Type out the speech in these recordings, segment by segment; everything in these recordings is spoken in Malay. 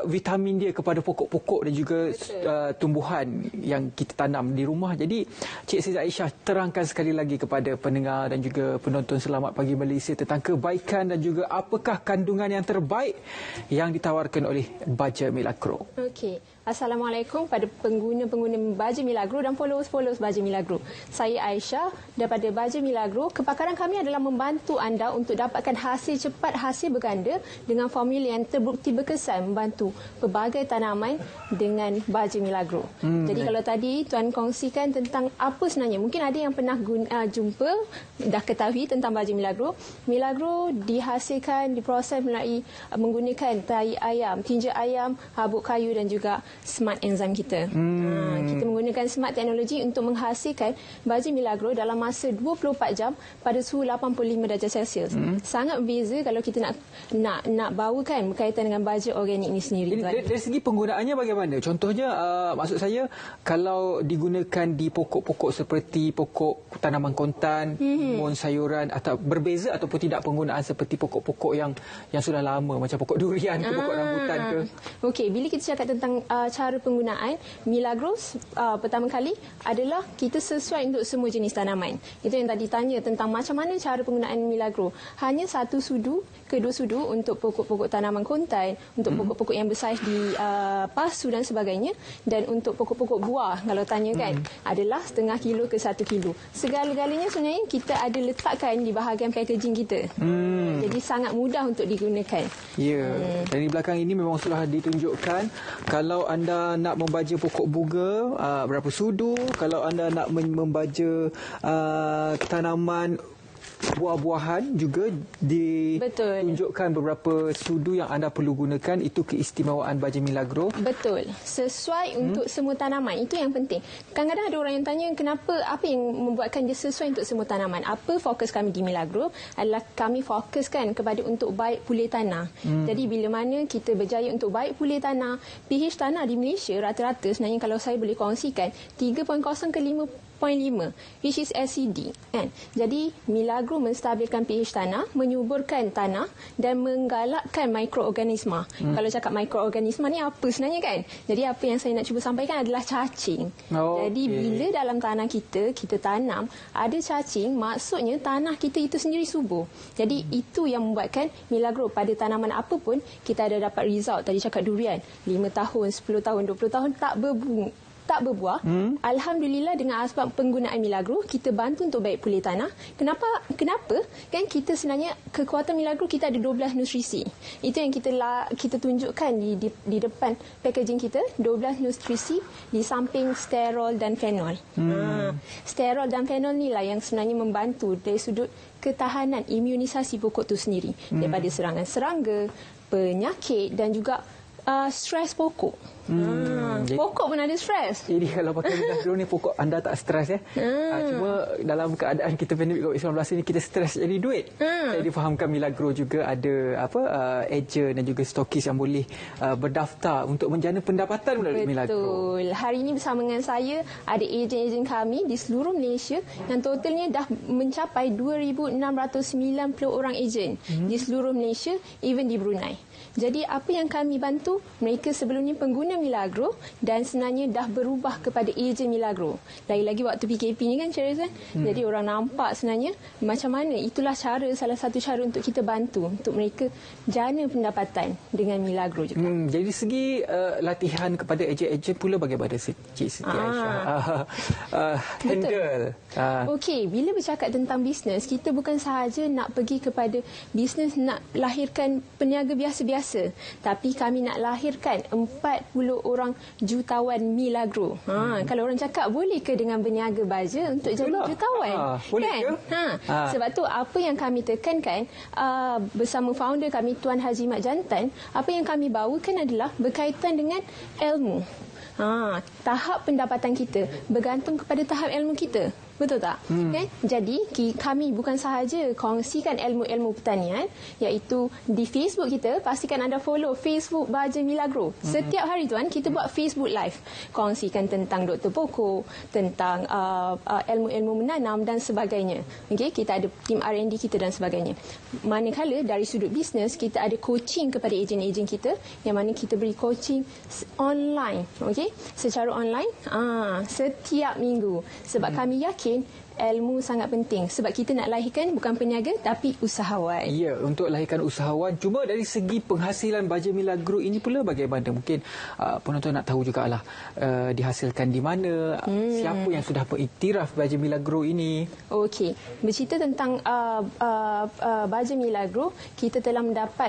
vitamin dia kepada pokok-pokok dan juga tumbuhan yang kita tanam di rumah. Jadi Cik Siti Aisyah terangkan sekali lagi kepada pendengar dan juga penonton Selamat Pagi Malaysia tentang kebaikan dan juga apakah kandungan yang terbaik yang ditawarkan oleh baja Milagro. Okey. Assalamualaikum pada pengguna-pengguna Baja Milagro dan followers-followers Baja Milagro. Saya Aisyah daripada Baja Milagro. Kepakaran kami adalah membantu anda untuk dapatkan hasil cepat, hasil berganda dengan formula yang terbukti berkesan membantu pelbagai tanaman dengan Baja Milagro. Jadi kalau tadi Tuan kongsikan tentang apa sebenarnya, mungkin ada yang pernah jumpa, dah ketahui tentang Baja Milagro. Milagro dihasilkan, diproses melalui menggunakan tai ayam, tinja ayam, habuk kayu dan juga smart enzyme kita. Kita menggunakan smart teknologi untuk menghasilkan Baja Milagro dalam masa 24 jam pada suhu 85 darjah Celsius. Sangat berbeza kalau kita nak bawakan berkaitan dengan baja organik ini sendiri. Dari segi penggunaannya bagaimana? Contohnya, maksud saya kalau digunakan di pokok-pokok seperti pokok tanaman kontan, mohon sayuran, atau berbeza ataupun tidak penggunaan seperti pokok-pokok yang sudah lama macam pokok durian ke pokok rambutan ke? Okey, bila kita cakap tentang cara penggunaan Milagro, pertama kali adalah kita sesuai untuk semua jenis tanaman. Itu yang tadi tanya tentang macam mana cara penggunaan Milagro. Hanya satu sudu ke dua sudu untuk pokok-pokok tanaman kontan, untuk pokok-pokok yang bersaiz di pasu dan sebagainya, dan untuk pokok-pokok buah kalau tanya kan adalah setengah kilo ke 1 kilo. Segala-galanya sebenarnya kita ada letakkan di bahagian packaging kita. Jadi sangat mudah untuk digunakan. Ya, dan di belakang ini memang sudah ditunjukkan kalau anda nak membaja pokok bunga berapa sudu, kalau anda nak membaja tanaman buah-buahan juga ditunjukkan beberapa sudu yang anda perlu gunakan. Itu keistimewaan Baja Milagro. Betul. Sesuai untuk semua tanaman. Itu yang penting. Kadang-kadang ada orang yang tanya kenapa, apa yang membuatkan dia sesuai untuk semua tanaman. Apa fokus kami di Milagro adalah kami fokuskan kepada untuk baik pulih tanah. Jadi bila mana kita berjaya untuk baik pulih tanah, pH tanah di Malaysia rata-rata sebenarnya kalau saya boleh kongsikan 3.0 ke 5.5, which is acidic, kan? Jadi Milagro menstabilkan pH tanah, menyuburkan tanah dan menggalakkan mikroorganisma. Kalau cakap mikroorganisma ni apa sebenarnya kan? Jadi apa yang saya nak cuba sampaikan adalah cacing. Jadi bila dalam tanah kita tanam ada cacing, maksudnya tanah kita itu sendiri subur. Jadi itu yang membuatkan Milagro pada tanaman apa pun kita ada dapat result. Tadi cakap durian 5 tahun, 10 tahun, 20 tahun tak berbuah. Alhamdulillah dengan asbab penggunaan Milagro kita bantu untuk baik pulih tanah. Kenapa? Kan kita sebenarnya kekuatan Milagro kita ada 12 nutrisi. Itu yang kita tunjukkan di depan packaging kita, 12 nutrisi di samping sterol dan fenol. Sterol dan fenol ni lah yang sebenarnya membantu dari sudut ketahanan imunisasi pokok tu sendiri daripada serangan serangga, penyakit dan juga stres pokok. Pokok pun ada stres. Jadi kalau pakai Milagro ni pokok anda tak stres ya. Cuma dalam keadaan kita pandemik COVID-19 ni kita stres jadi duit. Saya difahamkan Milagro juga ada ejen dan juga stokis yang boleh berdaftar untuk menjana pendapatan melalui Milagro. Betul. Hari ini bersama dengan saya ada ejen-ejen kami di seluruh Malaysia yang totalnya dah mencapai 2,690 orang ejen di seluruh Malaysia, even di Brunei. Jadi apa yang kami bantu, mereka sebelumnya pengguna Milagro dan sebenarnya dah berubah kepada ejen Milagro. Lagi-lagi waktu PKP ni kan, Cik Rezan. Jadi orang nampak sebenarnya macam mana. Itulah salah satu cara untuk kita bantu untuk mereka jana pendapatan dengan Milagro juga. Jadi segi latihan kepada ejen-ejen pula bagaimana Cik Siti Aisyah? Handle. Okey, bila bercakap tentang bisnes, kita bukan sahaja nak pergi kepada bisnes nak lahirkan peniaga biasa-biasa. Tapi kami nak lahirkan 40 orang jutawan Milagro. Kalau orang cakap boleh ke dengan berniaga baja untuk jadi jutawan? Boleh kan? Sebab tu apa yang kami tekankan bersama founder kami Tuan Haji Mat Jantan, apa yang kami bawakan adalah berkaitan dengan ilmu. Tahap pendapatan kita bergantung kepada tahap ilmu kita. Betul tak? Kan? Jadi kami bukan sahaja kongsikan ilmu-ilmu pertanian, iaitu di Facebook kita, pastikan anda follow Facebook Baja Milagro. Setiap hari tuan kita buat Facebook Live, kongsikan tentang doktor pokok, tentang ilmu-ilmu menanam dan sebagainya. Okey, kita ada tim R&D kita dan sebagainya. Manakala dari sudut bisnes, kita ada coaching kepada ejen-ejen kita, yang mana kita beri coaching online, okey, secara online setiap minggu. Sebab kami yakin ilmu sangat penting. Sebab kita nak lahirkan bukan peniaga tapi usahawan. Ya, untuk lahirkan usahawan. Cuma dari segi penghasilan Baja Milagro ini pula bagaimana? Mungkin penonton nak tahu jugalah dihasilkan di mana, siapa yang sudah beriktiraf Baja Milagro ini. Okey, bercerita tentang Baja Milagro, kita telah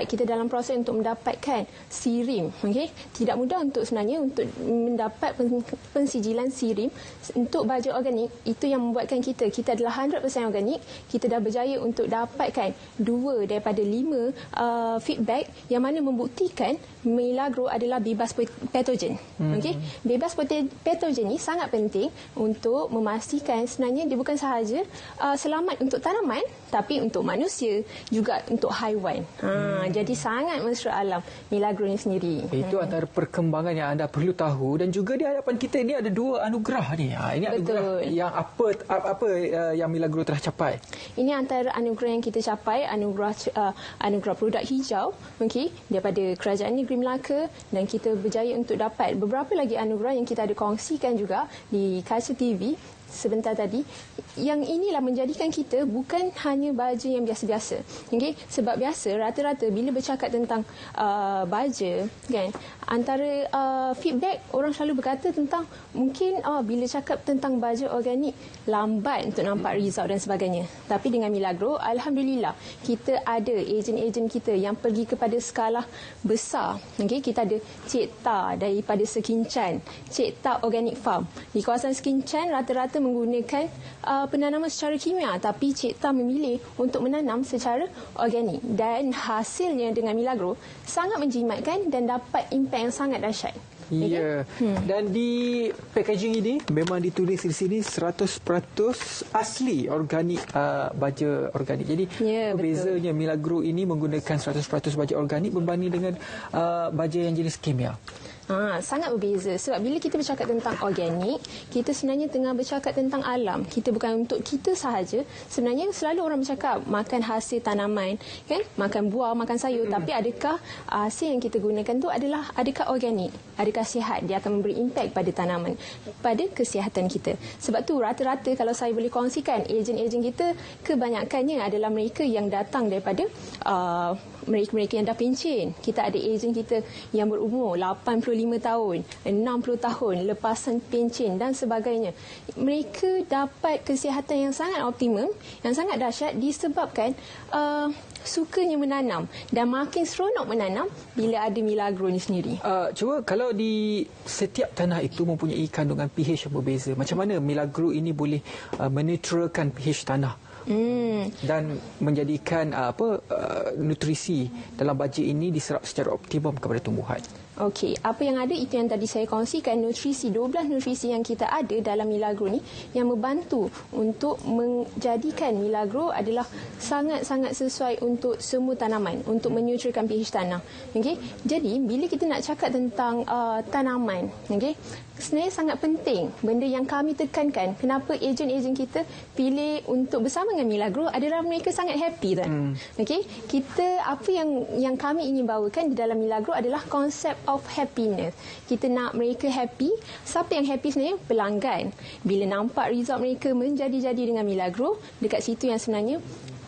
kita dalam proses untuk mendapatkan SIRIM. Okey, tidak mudah sebenarnya untuk mendapat pensijilan SIRIM untuk baja organik. Itu yang membuatkan kita adalah 100% organik. Kita dah berjaya untuk dapatkan 2 daripada 5 feedback yang mana membuktikan Milagro adalah bebas patogen. Okey, bebas patogen ni sangat penting untuk memastikan sebenarnya dia bukan sahaja selamat untuk tanaman tapi untuk manusia, juga untuk haiwan. Jadi sangat mesra alam Milagro ni sendiri. Itu antara perkembangan yang anda perlu tahu, dan juga di hadapan kita ini ada 2 anugerah ni. Ini anugerah yang apa yang Milagro telah capai. Ini antara anugerah yang kita capai, anugerah produk hijau, okey, daripada Kerajaan Negeri Melaka, dan kita berjaya untuk dapat beberapa lagi anugerah yang kita ada kongsikan juga di Kaca TV sebentar tadi. Yang inilah menjadikan kita bukan hanya baja yang biasa-biasa. Okay? Sebab biasa rata-rata bila bercakap tentang baja, kan, antara feedback orang selalu berkata tentang mungkin bila cakap tentang baja organik lambat untuk nampak result dan sebagainya. Tapi dengan Milagro, alhamdulillah kita ada ejen-ejen kita yang pergi kepada skala besar. Okay? Kita ada Cik Ta daripada Sekinchan, Cik Ta Organic Farm. Di kawasan Sekinchan rata-rata menggunakan penanaman secara kimia, tapi Cik Ta memilih untuk menanam secara organik, dan hasilnya dengan Milagro sangat menjimatkan dan dapat impak yang sangat dahsyat. Ya. Dan di packaging ini memang ditulis di sini 100% asli organik, baja organik. Jadi bezanya Milagro ini menggunakan 100% baja organik berbanding dengan baja yang jenis kimia. Sangat berbeza. Sebab bila kita bercakap tentang organik, kita sebenarnya tengah bercakap tentang alam. Kita bukan untuk kita sahaja. Sebenarnya selalu orang bercakap makan hasil tanaman, kan? Makan buah, makan sayur. Tapi adakah hasil yang kita gunakan tu adakah organik? Adakah sihat? Dia akan memberi impak pada tanaman, pada kesihatan kita. Sebab tu rata-rata kalau saya boleh kongsikan, ejen-ejen kita kebanyakannya adalah mereka yang datang daripada mereka yang dah pencen. Kita ada ejen kita yang berumur 85 tahun, 60 tahun lepasan pencen dan sebagainya. Mereka dapat kesihatan yang sangat optimum, yang sangat dahsyat disebabkan sukanya menanam, dan makin seronok menanam bila ada Milagro ni sendiri. Cuba kalau di setiap tanah itu mempunyai kandungan pH yang berbeza, macam mana Milagro ini boleh menetralkan pH tanah dan menjadikan nutrisi dalam baja ini diserap secara optimum kepada tumbuhan? Okey, apa yang ada itu yang tadi saya kongsikan, nutrisi, 12 nutrisi yang kita ada dalam Milagro ni yang membantu untuk menjadikan Milagro adalah sangat-sangat sesuai untuk semua tanaman, untuk menyutralkan pH tanah. Okey, jadi bila kita nak cakap tentang tanaman, okey, sebenarnya sangat penting. Benda yang kami tekankan, kenapa ejen-ejen kita pilih untuk bersama dengan Milagro adalah mereka sangat happy kan. Okey, kita apa yang kami ingin bawakan di dalam Milagro adalah konsep of happiness. Kita nak mereka happy. Siapa yang happy sebenarnya? Pelanggan. Bila nampak result mereka menjadi-jadi dengan Milagro, dekat situ yang sebenarnya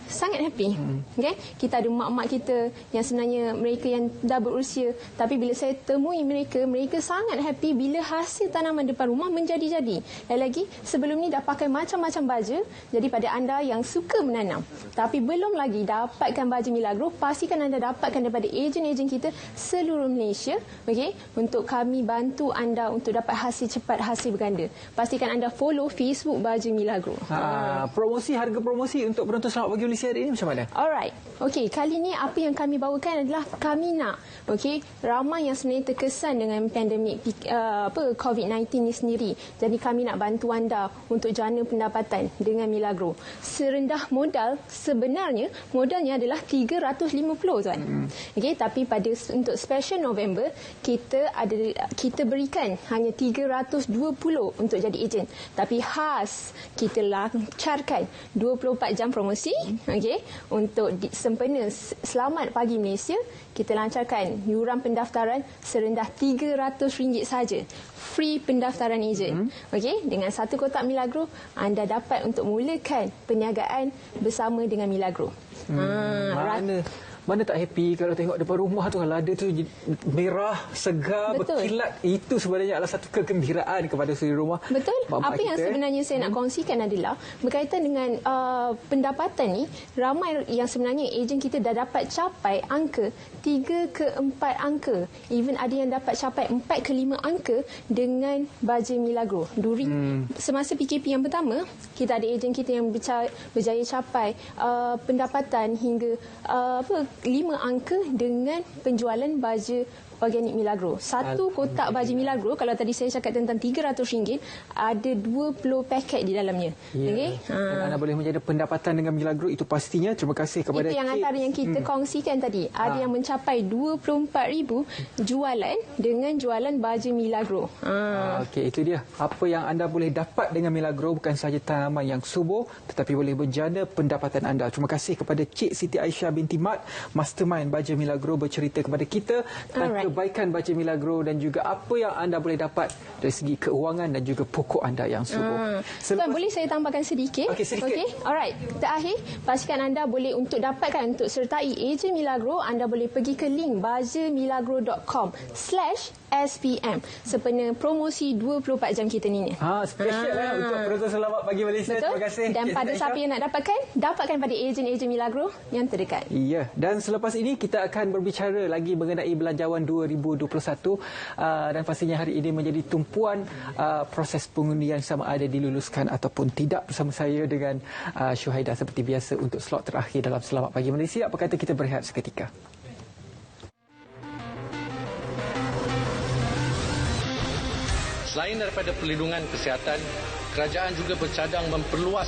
sangat happy. Okay? Kita ada mak-mak kita yang sebenarnya mereka yang dah berusia, tapi bila saya temui mereka sangat happy bila hasil tanaman depan rumah menjadi-jadi. Dan lagi sebelum ni dah pakai macam-macam baja. Jadi pada anda yang suka menanam tapi belum lagi dapatkan baja Milagro, pastikan anda dapatkan daripada ejen-ejen kita seluruh Malaysia. Okay? Untuk kami bantu anda untuk dapat hasil cepat, hasil berganda. Pastikan anda follow Facebook Baja Milagro. Promosi, harga promosi untuk penonton Selamat Pagi Malaysia hari ini macam mana? Alright. Okey, kali ni apa yang kami bawakan adalah kami nak, ramai yang sebenarnya terkesan dengan pandemik COVID-19 ni sendiri. Jadi kami nak bantu anda untuk jana pendapatan dengan Milagro. Serendah modal, sebenarnya modalnya adalah 350 tuan. Okey, tapi untuk special November kita berikan hanya 320 untuk jadi ejen. Tapi khas kita lancarkan 24 jam promosi, untuk sempena Selamat Pagi Malaysia, kita lancarkan yuran pendaftaran serendah RM300 saja. Free pendaftaran ejen. Dengan satu kotak Milagro, anda dapat untuk mulakan perniagaan bersama dengan Milagro. Mana tak happy kalau tengok depan rumah tu lada tu merah, segar, berkilat. Itu sebenarnya adalah satu kegembiraan kepada seluruh rumah. Betul. Apa yang sebenarnya saya nak kongsikan adalah berkaitan dengan pendapatan ni, ramai yang sebenarnya ejen kita dah dapat capai angka 3 ke 4 angka. Even ada yang dapat capai 4 ke 5 angka dengan baja Milagro. Semasa PKP yang pertama, kita ada ejen kita yang berjaya capai pendapatan hingga 5 angka dengan penjualan baju organik Milagro. Satu kotak baju Milagro, kalau tadi saya cakap tentang RM300, ada 20 paket di dalamnya. Anda boleh menjadi pendapatan dengan Milagro, itu pastinya. Terima kasih kepada itu yang antara yang kita kongsikan tadi. Ada yang mencapai 24,000 jualan dengan jualan baju Milagro. Okey, itu dia. Apa yang anda boleh dapat dengan Milagro bukan sahaja tanaman yang subur, tetapi boleh berjana pendapatan anda. Terima kasih kepada Cik Siti Aisyah binti Mat, Mastermind Baja Milagro, bercerita kepada kita tentang kebaikan Baja Milagro dan juga apa yang anda boleh dapat dari segi keuangan dan juga pokok anda yang subur. Tuan, boleh saya tambahkan sedikit? Okey, sedikit. Alright. Terakhir, pastikan anda boleh untuk dapatkan, untuk sertai ejen Milagro, anda boleh pergi ke link bajamilagro.com/SPM sempena promosi 24 jam kita ni. Special untuk penonton Selamat Pagi Malaysia. Betul. Terima kasih. Dan pada siapa yang nak dapatkan pada ejen-ejen Milagro yang terdekat. Ya, dan selepas ini kita akan berbicara lagi mengenai belanjawan 2021 dan pastinya hari ini menjadi tumpuan proses pengundian sama ada diluluskan ataupun tidak. Bersama saya dengan Syuhaidah seperti biasa untuk slot terakhir dalam Selamat Pagi Malaysia. Apa kata kita berehat seketika? Selain daripada perlindungan kesihatan, kerajaan juga bercadang memperluas